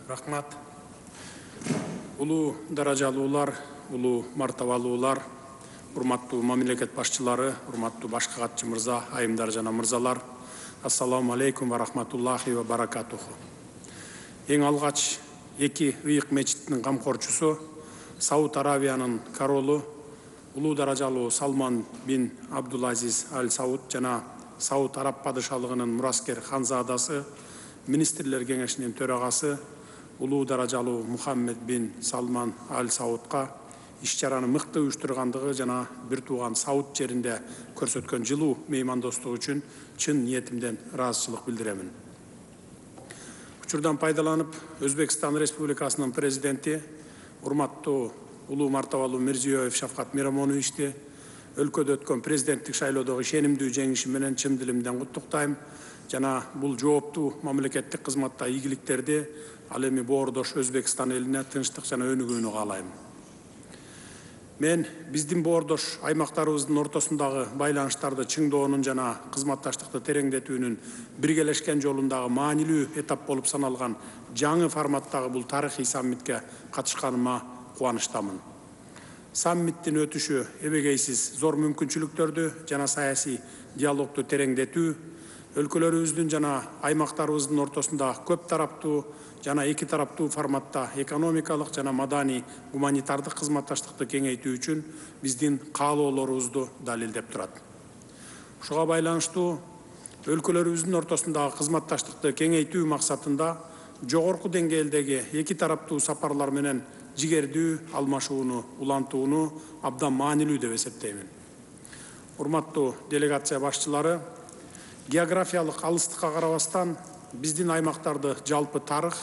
Рахмат. Улуу даражалуулар, улуу мартабалуулар, урматтуу мамлекет башчылары, урматтуу башкы катчы мырза, айымдар жана мырзалар. Ассаламу алейкум ва рахматуллахи ва баракатуху. Эң алгач эки ыйык мечиттин камкорчусу, Сауд Аравиянын королу, улуу даражалуу Салман бин Абдулазиз Аль Сауд жана Сауд Араб падышалыгынын мураскер ханзадасы, министрлер кеңешинин төрагасы, улуу даражалуу Мухаммед бин Салман Аль Саудка иш-чараны мыкты уюштургандыгы жана бир тууган Сауд жеринде көрсөткөн жылуу меймандостук үчүн чын ниетимден ыраазычылык билдиремин. Учурдан пайдаланып, Өзбекстан Республикасынын президенти, урматтуу улуу мартабалуу Мирзиёев Шавкат Миромоновичти өлкөдө өткөн президенттик шайлоодогу ишенимдүү жеңиши менен чын дилимден куттуктайм жана бул жооптуу мамлекеттик кызматта ийгиликтерди ал эми боордош Өзбекстан элине тынчтык жана өнүгүүнү каалайм. Мен биздин боордош аймактарыбыздын ортосундагы байланыштарды чыңдоонун жана кызматташтыкты тереңдетүүнүн биргелешкен жолундагы маанилүү этап болуп саналган жаңы форматтагы бул тарыхый саммитке катышканыма кубанычтамын. Саммиттин өтүшү эбегейсиз зор мүмкүнчүлүктөрдү жана саясий диалогду тереңдетүү, өлкөлөрүбүздүн жана аймактарыбыздын ортосунда көп тараптуу жана эки тараптуу форматта экономикалык жана маданий гуманитардык кызматташтыкты кеңейтүү үчүн биздин каалоолорубузду далилдеп турат. Ушуга байланыштуу өлкөлөрүбүздүн ортосундагы кызматташтыкты кеңейтүү максатында жогорку деңгээлдеги эки тараптуу сапарлар менен жигердүү алмашууну улантууну абдан маанилүү деп эсептеймин. Урматтуу делегация башчылары, географиялык алыстыкка карабастан биздин аймактарды жалпы тарых,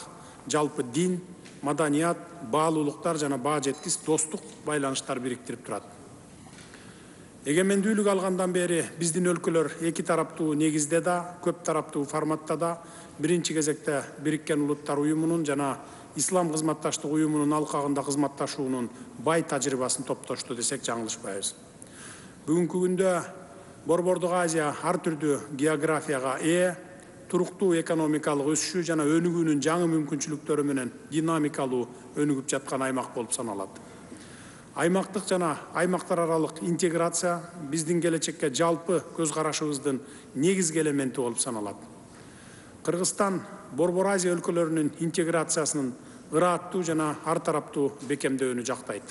жалпы дин, маданият, баалуулуктар жана баа жеткис достук байланыштар бириктирип турат. Эгемендүүлүк алгандан бери биздин өлкөлөр эки тараптуу негизде да, көп тараптуу форматта да биринчи кезекте Бириккен Улуттар уюмунун жана Ислам кызматташтык уюмунун алкагында кызматташуунун бай тажрыйбасын топтошту десек жаңылышпайбыз. Бүгүнкү күндө Борбордук Азия ар түрдүү географияга туруктуу экономикалык өсүшү жана өнүгүүнүн жаңы мүмкүнчүлүктөрү менен динамикалуу өнүгүп жаткан аймак болуп саналат. Аймактык жана аймактар аралык интеграция биздин келечекке жалпы көз карашыбыздын негизги элементи болуп саналат. Кыргызстан Борбор Азия өлкөлөрүнүн интеграциясынын ырааттуу жана ар тараптуу бекемдөөнү жактайт.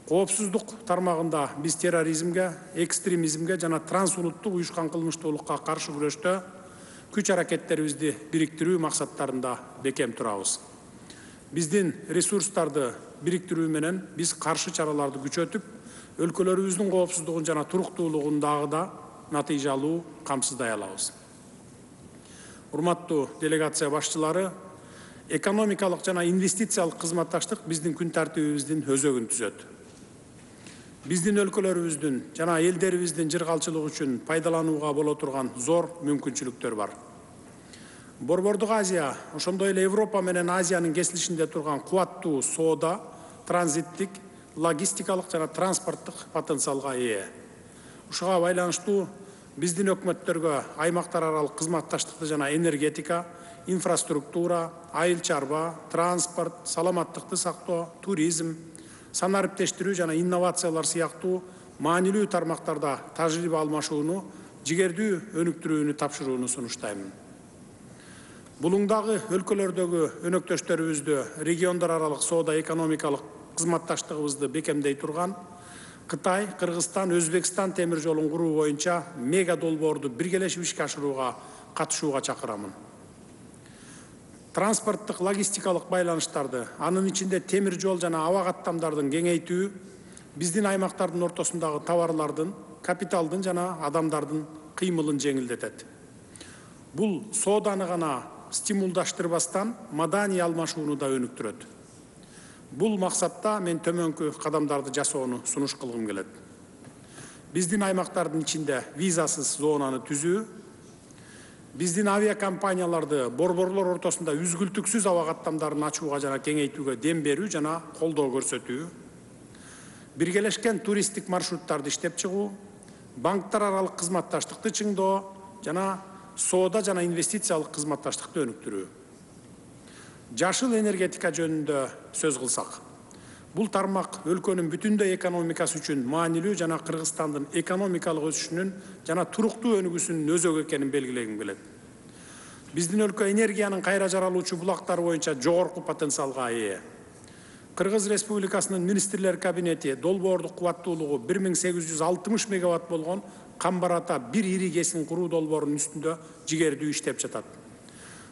Коопсуздук тармагында биз терроризмге, экстремизмге жана трансулуттук уюшкан кылмыштуулукка каршы күрөштө күч аракеттерибизди бириктирүү максаттарында бекем турабыз. Биздин ресурстарды бириктирүү менен биз каршы чараларды күчөтүп, өлкөлөрүбүздүн коопсуздугун жана туруктуулугун дагы да натыйжалуу камсыздай алабыз. Урматтуу делегация башчылары, экономикалык жана инвестициялык кызматташтык биздин күн тартибибиздин өзөгүн түзөт. Биздин өлкөлөрүбүздүн жана элдерибиздин жыргалчылыгы үчүн пайдаланууга боло турган зор мүмкүнчүлүктөр бар. Борбордук Азия, ошондой эле Европа менен Азиянын кесилишинде турган кубаттуу соода, транзиттик, логистикалык жана транспорттук потенциалга ээ. Ушуга байланыштуу биздин өкмөттөргө аймактар аралык кызматташтыкты жана энергетика, инфраструктура, айыл чарба, транспорт, саламаттыкты сактоо, туризм, санариптештирүү жана инновациялар сыяктуу маанилүү тармактарда тажрыйба алмашууну, жигердүү өнүктүрүүнү тапшырууну сунуштаймын. Булуңдагы өлкөлөрдөгү өнөктөштөрүбүздү региондар аралык соода экономикалык кызматташтыгыбызды бекемдей турган Кытай, Кыргызстан, Өзбекстан темир жолун куруу боюнча мега долбоорду биргелешип ишке ашырууга катышууга чакырамын. Транспорттук логистикалык байланыштарды, анын ичинде темир жол жана аба каттамдардын кеңейтүү биздин аймактардын ортосундагы товарлардын, капиталдын жана адамдардын кыймылын жеңилдетет. Бул сооданы гана стимулдаштырбастан маданий алмашууну да өнүктүрөт. Бул максатта мен төмөнкү кадамдарды жасоону сунуш кылгым келет. Биздин аймактардын ичинде визасыз зонаны түзүү, биздин авиакомпанияларды борборлор ортосунда үзгүлтүксүз аба каттамдарын ачууга жана кеңейтүүгө дем берүү жана колдоо көрсөтүү, биргелешкен туристтик маршруттарды иштеп чыгуу, банктар аралык кызматташтыкты чыңдоо жана соода жана инвестициялык кызматташтыкты өнүктүрүү. Жашыл энергетика жөнүндө сөз кылсак, бул тармак өлкөнүн бүтүндөй экономикасы үчүн маанилүү жана Кыргызстандын экономикалык өсүшүнүн жана туруктуу өнүгүүсүнүн өзөгү экенин белгилегим келет. Биздин өлкө энергиянын кайра жаралуучу булактары боюнча жогорку потенциалга ээ. Кыргыз Республикасынын министрлер кабинети долбоордук кубаттуулугу 1860 мегаватт болгон Камбар Ата бир ири кесин куруу долбоорунун үстүндө жигердүү иштеп жатат.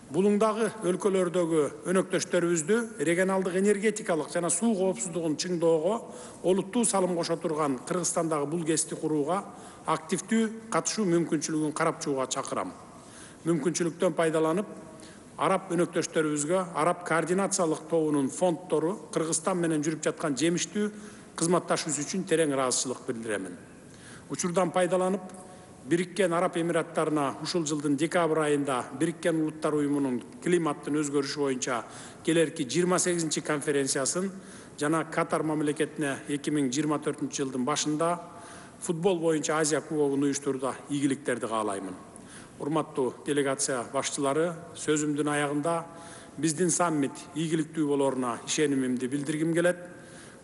Булуңдагы өлкөлөрдөгү өнөктөштөрүбүздү регионалдык энергетикалык жана суу коопсуздугун чыңдоого олуттуу салым кошо турган Кыргызстандагы бул кесипти курууга активдүү катышуу мүмкүнчүлүгүн карап чыгууга чакырам. Мүмкүнчүлүктөн пайдаланып, араб өнөктөштөрүбүзгө араб координациялык тобунун фонддору Кыргызстан менен жүрүп жаткан жемиштүү кызматташуусу үчүн терең ыраазычылык билдиремин. Учурдан пайдаланып, Бириккен Араб Эмираттарына ушул жылдын декабрь айында Бириккен Улуттар Уюмунун климаттын өзгөрүшү боюнча келерки 28-чи конференциясын жана Катар мамлекетине 2024 жылдын башында футбол боюнча Азия кубогун уюштурууда ийгиликтерди каалаймын. Урматтуу делегация башчылары, сөзүмдүн аягында биздин саммит ийгиликтүү болоруна ишенимимди билдиргим келет.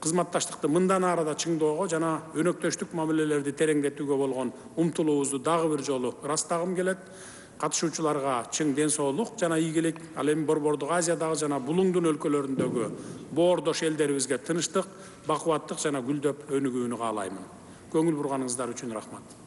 Кызматташтыкты мындан ары да чыңдоого жана өнөктөштүк мамилелерди тереңдетүүгө болгон умтулуубузду дагы бир жолу ырастагым келет. Катышуучуларга чың ден соолук жана ийгилик, ал эми Борбордук Азиядагы жана Булуңдун өлкөлөрүндөгү боордош элдерибизге тынычтык, бакубаттык жана гүлдөп өнүгүүнү каалаймын. Көңүл бурганыңыздар үчүн рахмат.